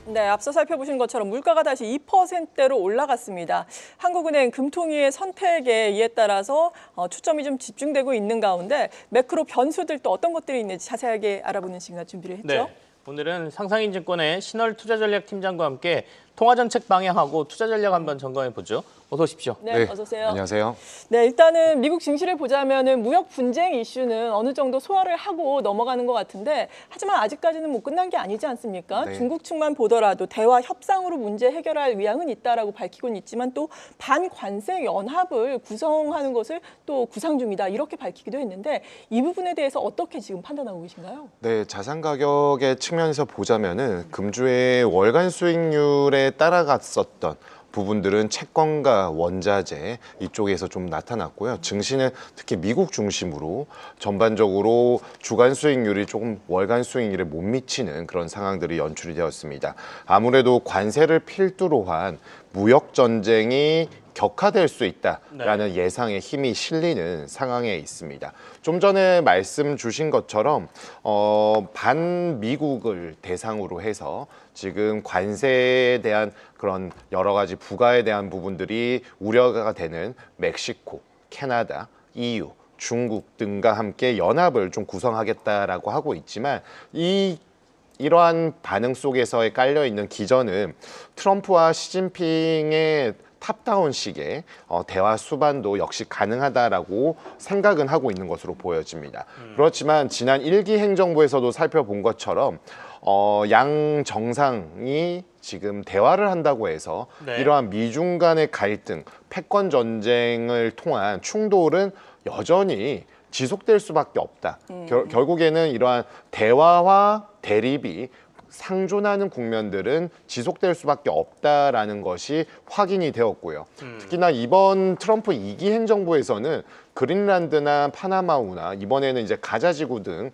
네, 앞서 살펴보신 것처럼 물가가 다시 2%대로 올라갔습니다. 한국은행 금통위의 선택에 이에 따라서 초점이 좀 집중되고 있는 가운데 매크로 변수들 또 어떤 것들이 있는지 자세하게 알아보는 시간 준비를 했죠. 네, 오늘은 상상인증권의 신월투자전략팀장과 함께 통화정책 방향하고 투자 전략 한번 점검해 보죠. 어서 오십시오. 네, 어서 오세요. 안녕하세요. 네, 일단은 미국 증시를 보자면은 무역 분쟁 이슈는 어느 정도 소화를 하고 넘어가는 것 같은데, 하지만 아직까지는 뭐 끝난 게 아니지 않습니까? 네. 중국 측만 보더라도 대화 협상으로 문제 해결할 의향은 있다라고 밝히고는 있지만 또 반관세 연합을 구성하는 것을 또 구상 중이다 이렇게 밝히기도 했는데, 이 부분에 대해서 어떻게 지금 판단하고 계신가요? 네, 자산 가격의 측면에서 보자면은 금주의 월간 수익률에 따라갔었던 부분들은 채권과 원자재 이쪽에서 좀 나타났고요. 증시는 특히 미국 중심으로 전반적으로 주간 수익률이 조금 월간 수익률에 못 미치는 그런 상황들이 연출이 되었습니다. 아무래도 관세를 필두로 한 무역 전쟁이 격화될 수 있다라는 예상에 힘이 실리는 상황에 있습니다. 좀 전에 말씀 주신 것처럼 반미국을 대상으로 해서 지금 관세에 대한 그런 여러 가지 부가에 대한 부분들이 우려가 되는 멕시코, 캐나다, EU, 중국 등과 함께 연합을 좀 구성하겠다라고 하고 있지만 이러한 반응 속에서에 깔려 있는 기전은 트럼프와 시진핑의 탑다운식의 대화 수반도 역시 가능하다라고 생각은 하고 있는 것으로 보여집니다. 그렇지만 지난 1기 행정부에서도 살펴본 것처럼 양 정상이 지금 대화를 한다고 해서 이러한 미중 간의 갈등, 패권 전쟁을 통한 충돌은 여전히 지속될 수밖에 없다. 결국에는 이러한 대화와 대립이 상존하는 국면들은 지속될 수밖에 없다라는 것이 확인이 되었고요. 특히나 이번 트럼프 2기 행정부에서는 그린란드나 파나마우나 이번에는 이제 가자지구 등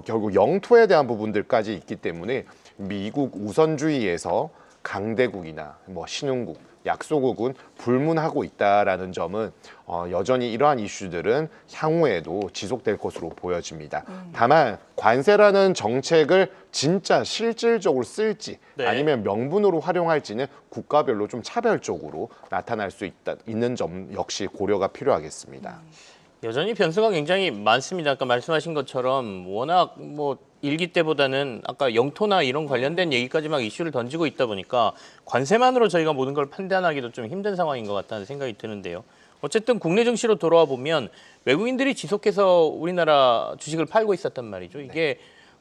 결국 영토에 대한 부분들까지 있기 때문에 미국 우선주의에서 강대국이나 뭐 신흥국, 약소국은 불문하고 있다라는 점은 여전히 이러한 이슈들은 향후에도 지속될 것으로 보여집니다. 다만 관세라는 정책을 진짜 실질적으로 쓸지 아니면 명분으로 활용할지는 국가별로 좀 차별적으로 나타날 수 있는 점 역시 고려가 필요하겠습니다. 여전히 변수가 굉장히 많습니다. 아까 말씀하신 것처럼 워낙 뭐 일기 때보다는 아까 영토나 이런 관련된 얘기까지 막 이슈를 던지고 있다 보니까 관세만으로 저희가 모든 걸 판단하기도 좀 힘든 상황인 것 같다는 생각이 드는데요. 어쨌든 국내 증시로 돌아와 보면 외국인들이 지속해서 우리나라 주식을 팔고 있었단 말이죠. 이게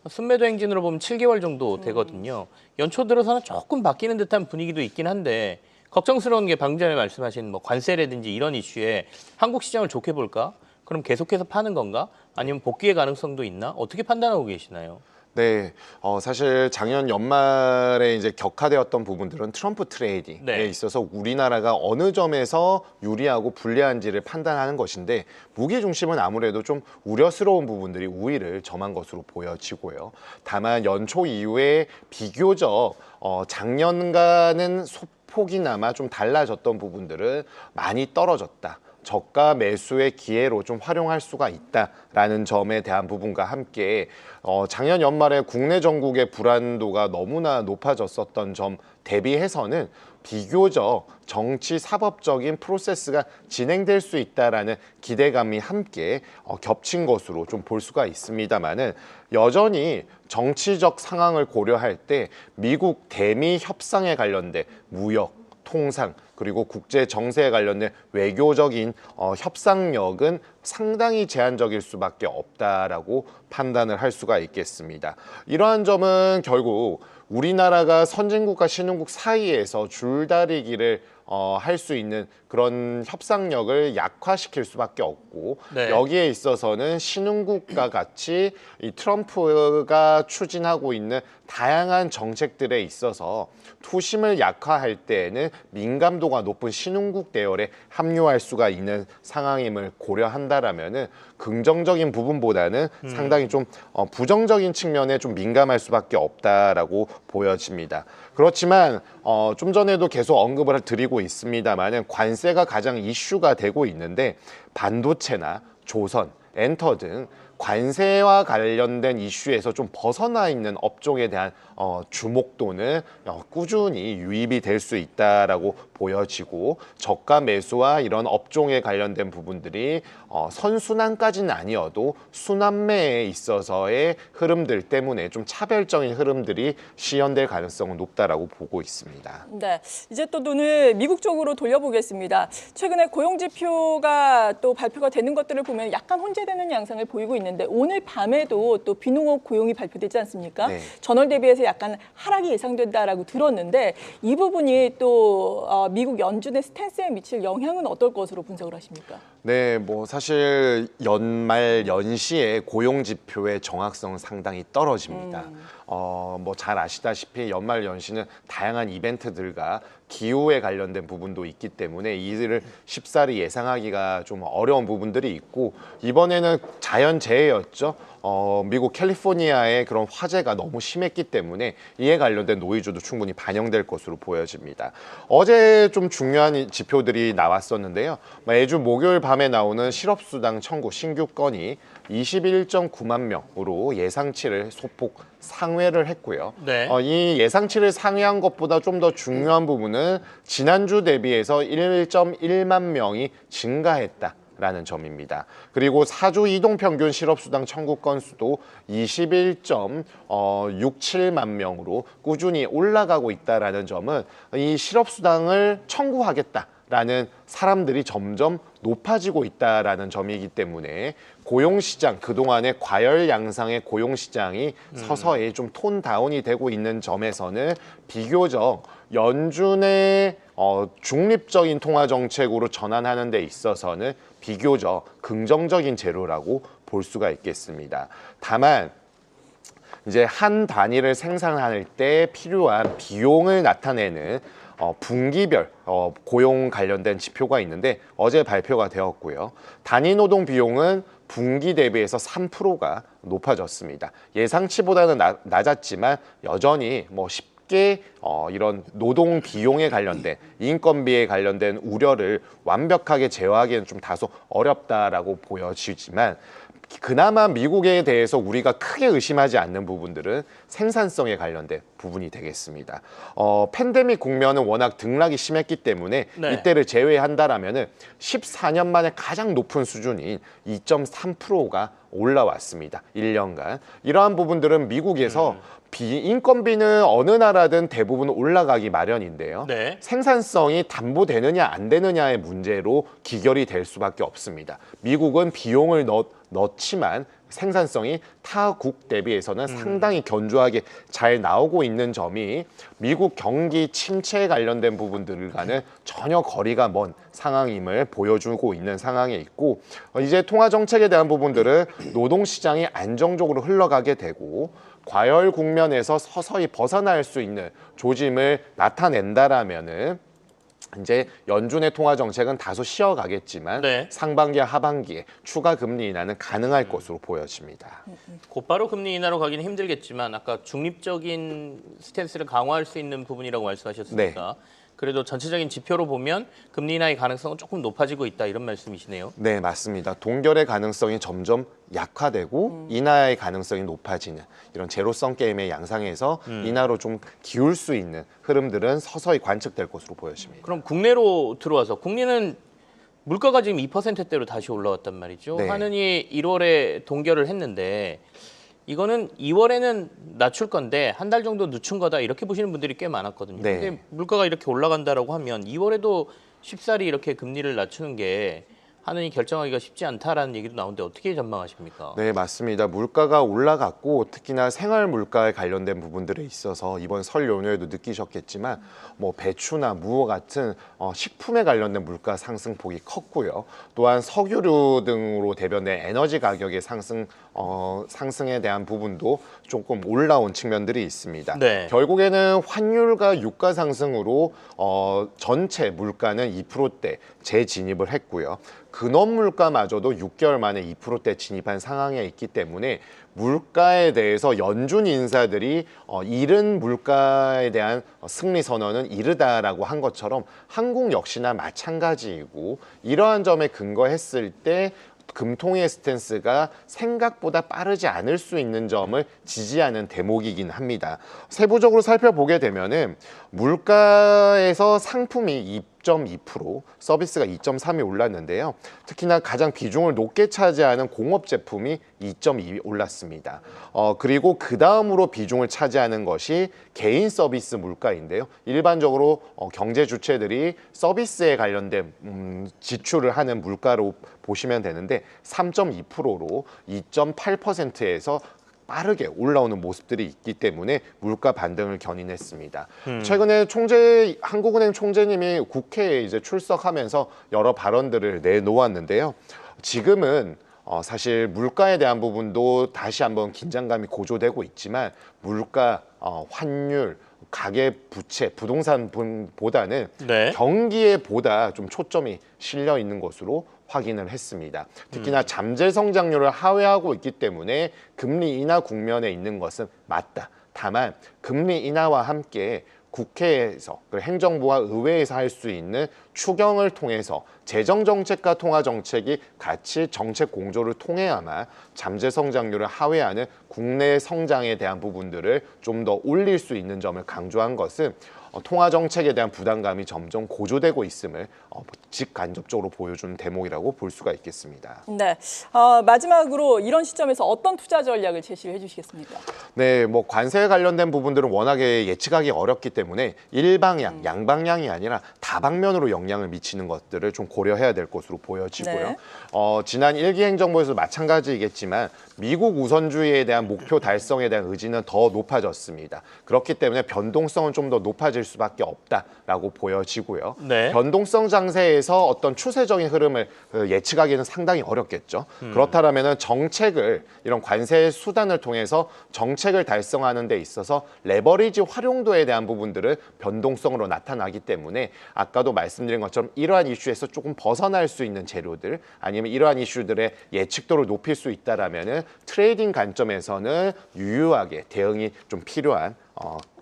순매도 행진으로 보면 7개월 정도 되거든요. 연초 들어서는 조금 바뀌는 듯한 분위기도 있긴 한데 걱정스러운 게 방금 전에 말씀하신 뭐 관세라든지 이런 이슈에 한국 시장을 좋게 볼까? 그럼 계속해서 파는 건가? 아니면 복귀의 가능성도 있나? 어떻게 판단하고 계시나요? 네, 사실 작년 연말에 이제 격화되었던 부분들은 트럼프 트레이딩에 있어서 우리나라가 어느 점에서 유리하고 불리한지를 판단하는 것인데 무게 중심은 아무래도 좀 우려스러운 부분들이 우위를 점한 것으로 보여지고요. 다만 연초 이후에 비교적 작년과는 소폭이나마 좀 달라졌던 부분들은 많이 떨어졌다. 저가 매수의 기회로 좀 활용할 수가 있다라는 점에 대한 부분과 함께 작년 연말에 국내 전국의 불안도가 너무나 높아졌었던 점 대비해서는 비교적 정치 사법적인 프로세스가 진행될 수 있다라는 기대감이 함께 겹친 것으로 좀 볼 수가 있습니다만은 여전히 정치적 상황을 고려할 때 미국 대미 협상에 관련된 무역 통상 그리고 국제 정세에 관련된 외교적인 협상력은 상당히 제한적일 수밖에 없다라고 판단을 할 수가 있겠습니다. 이러한 점은 결국 우리나라가 선진국과 신흥국 사이에서 줄다리기를 할 수 있는 그런 협상력을 약화시킬 수밖에 없고 여기에 있어서는 신흥국과 같이 이 트럼프가 추진하고 있는 다양한 정책들에 있어서 투심을 약화할 때에는 민감도가 높은 신흥국 대열에 합류할 수가 있는 상황임을 고려한다라면은 긍정적인 부분보다는 상당히 좀 부정적인 측면에 좀 민감할 수밖에 없다라고 보여집니다. 그렇지만 좀 전에도 계속 언급을 드리고 있습니다만은 관세가 가장 이슈가 되고 있는데 반도체나 조선, 엔터 등 관세와 관련된 이슈에서 좀 벗어나 있는 업종에 대한 주목도는 꾸준히 유입이 될 수 있다라고 보여지고 저가 매수와 이런 업종에 관련된 부분들이 선순환까지는 아니어도 순환매에 있어서의 흐름들 때문에 좀 차별적인 흐름들이 시현될 가능성은 높다라고 보고 있습니다. 네, 이제 또 눈을 미국 쪽으로 돌려보겠습니다. 최근에 고용 지표가 또 발표가 되는 것들을 보면 약간 혼재되는 양상을 보이고 있는데 오늘 밤에도 또 비농업 고용이 발표되지 않습니까? 네. 전월 대비해서 약간 하락이 예상된다라고 들었는데 이 부분이 또 미국 연준의 스탠스에 미칠 영향은 어떨 것으로 분석을 하십니까? 네, 뭐 사실 연말 연시에 고용 지표의 정확성은 상당히 떨어집니다. 뭐 잘 아시다시피 연말 연시는 다양한 이벤트들과 기후에 관련된 부분도 있기 때문에 이들을 쉽사리 예상하기가 좀 어려운 부분들이 있고 이번에는 자연재해였죠. 미국 캘리포니아의 그런 화재가 너무 심했기 때문에 이에 관련된 노이즈도 충분히 반영될 것으로 보여집니다. 어제 좀 중요한 지표들이 나왔었는데요. 매주 목요일 밤에 나오는 실업수당 청구 신규 건이 21.9만 명으로 예상치를 소폭 상회를 했고요. 네. 이 예상치를 상회한 것보다 좀 더 중요한 부분은 지난주 대비해서 1.1만 명이 증가했다라는 점입니다. 그리고 4주 이동평균 실업수당 청구 건수도 21.67만 명으로 꾸준히 올라가고 있다는 점은 이 실업수당을 청구하겠다라는 사람들이 점점 높아지고 있다라는 점이기 때문에 고용시장, 그동안의 과열 양상의 고용시장이 서서히 좀 톤 다운이 되고 있는 점에서는 비교적 연준의 중립적인 통화정책으로 전환하는 데 있어서는 비교적 긍정적인 재료라고 볼 수가 있겠습니다. 다만 이제 한 단위를 생산할 때 필요한 비용을 나타내는 분기별 고용 관련된 지표가 있는데 어제 발표가 되었고요. 단위 노동 비용은 분기 대비해서 3%가 높아졌습니다. 예상치보다는 낮았지만 여전히 뭐 쉽게 이런 노동 비용에 관련된 인건비에 관련된 우려를 완벽하게 제어하기는 좀 다소 어렵다라고 보여지지만 그나마 미국에 대해서 우리가 크게 의심하지 않는 부분들은 생산성에 관련된 부분이 되겠습니다. 팬데믹 국면은 워낙 등락이 심했기 때문에 네. 이때를 제외한다라면은 14년 만에 가장 높은 수준인 2.3%가 올라왔습니다. 1년간. 이러한 부분들은 미국에서 인건비는 어느 나라든 대부분 올라가기 마련인데요. 네. 생산성이 담보되느냐 안 되느냐의 문제로 기결이 될 수밖에 없습니다. 미국은 비용을 넣지만 생산성이 타국 대비해서는 상당히 견조하게 잘 나오고 있는 점이 미국 경기 침체에 관련된 부분들과는 전혀 거리가 먼 상황임을 보여주고 있는 상황에 있고 이제 통화 정책에 대한 부분들은 노동시장이 안정적으로 흘러가게 되고 과열 국면에서 서서히 벗어날 수 있는 조짐을 나타낸다라면은 이제 연준의 통화 정책은 다소 쉬어가겠지만 네. 상반기와 하반기에 추가 금리 인하는 가능할 것으로 보여집니다. 곧바로 금리 인하로 가기는 힘들겠지만 아까 중립적인 스탠스를 강화할 수 있는 부분이라고 말씀하셨으니까 그래도 전체적인 지표로 보면 금리 인하의 가능성은 조금 높아지고 있다 이런 말씀이시네요. 네, 맞습니다. 동결의 가능성이 점점 약화되고 인하의 가능성이 높아지는 이런 제로성 게임의 양상에서 인하로 좀 기울 수 있는 흐름들은 서서히 관측될 것으로 보여집니다. 그럼 국내로 들어와서 국내는 물가가 지금 2%대로 다시 올라왔단 말이죠. 네. 하느니 1월에 동결을 했는데 이거는 2월에는 낮출 건데 한 달 정도 늦춘 거다 이렇게 보시는 분들이 꽤 많았거든요. 네. 근데 물가가 이렇게 올라간다라고 하면 2월에도 쉽사리 이렇게 금리를 낮추는 게 하느니 결정하기가 쉽지 않다라는 얘기도 나오는데 어떻게 전망하십니까? 네, 맞습니다. 물가가 올라갔고 특히나 생활 물가에 관련된 부분들에 있어서 이번 설 연휴에도 느끼셨겠지만 뭐 배추나 무호 같은 식품에 관련된 물가 상승폭이 컸고요. 또한 석유류 등으로 대변된 에너지 가격의 상승에 대한 부분도 조금 올라온 측면들이 있습니다. 네. 결국에는 환율과 유가 상승으로 전체 물가는 2%대 재진입을 했고요. 근원 물가마저도 6개월 만에 2%대 진입한 상황에 있기 때문에 물가에 대해서 연준 인사들이 이른 물가에 대한 승리 선언은 이르다라고 한 것처럼 한국 역시나 마찬가지이고 이러한 점에 근거했을 때 금통위의 스탠스가 생각보다 빠르지 않을 수 있는 점을 지지하는 대목이긴 합니다. 세부적으로 살펴보게 되면은 물가에서 상품이 2.2%, 서비스가 2.3이 올랐는데요. 특히나 가장 비중을 높게 차지하는 공업 제품이 2.2 올랐습니다. 그리고 그 다음으로 비중을 차지하는 것이 개인 서비스 물가인데요. 일반적으로 경제 주체들이 서비스에 관련된 지출을 하는 물가로 보시면 되는데 3.2%로 2.8%에서 빠르게 올라오는 모습들이 있기 때문에 물가 반등을 견인했습니다. 최근에 한국은행 총재님이 국회에 이제 출석하면서 여러 발언들을 내놓았는데요. 지금은 사실 물가에 대한 부분도 다시 한번 긴장감이 고조되고 있지만 물가, 환율, 가계 부채, 부동산보다는 네. 경기에 보다 좀 초점이 실려 있는 것으로 확인을 했습니다. 특히나 잠재 성장률을 하회하고 있기 때문에 금리 인하 국면에 있는 것은 맞다. 다만 금리 인하와 함께 국회에서 행정부와 의회에서 할 수 있는 추경을 통해서 재정정책과 통화정책이 같이 정책 공조를 통해야만 잠재 성장률을 하회하는 국내 성장에 대한 부분들을 좀 더 올릴 수 있는 점을 강조한 것은 통화정책에 대한 부담감이 점점 고조되고 있음을 직간접적으로 보여주는 대목이라고 볼 수가 있겠습니다. 네, 마지막으로 이런 시점에서 어떤 투자 전략을 제시를 해주시겠습니까? 네, 뭐 관세에 관련된 부분들은 워낙에 예측하기 어렵기 때문에 일방향, 양방향이 아니라 다방면으로 영향을 미치는 것들을 좀 고려해야 될 것으로 보여지고요. 네. 지난 1기 행정부에서 마찬가지이겠지만 미국 우선주의에 대한 목표 달성에 대한 의지는 더 높아졌습니다. 그렇기 때문에 변동성은 좀 더 높아질 수밖에 없다라고 보여지고요. 네. 변동성 장세에서 어떤 추세적인 흐름을 예측하기는 상당히 어렵겠죠. 그렇다면은 정책을 이런 관세 수단을 통해서 정책을 달성하는 데 있어서 레버리지 활용도에 대한 부분들은 변동성으로 나타나기 때문에 아까도 말씀드린 것처럼 이러한 이슈에서 조금 벗어날 수 있는 재료들 아니면 이러한 이슈들의 예측도를 높일 수 있다라면은 트레이딩 관점에서는 유효하게 대응이 좀 필요한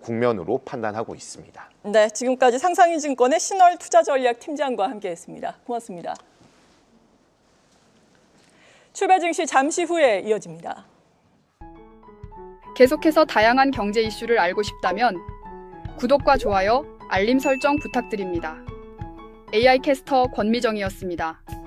국면으로 판단하고 있습니다. 네, 지금까지 상상인증권의 신월 투자전략 팀장과 함께했습니다. 고맙습니다. 출발 증시 잠시 후에 이어집니다. 계속해서 다양한 경제 이슈를 알고 싶다면 구독과 좋아요, 알림 설정 부탁드립니다. AI 캐스터 권미정이었습니다.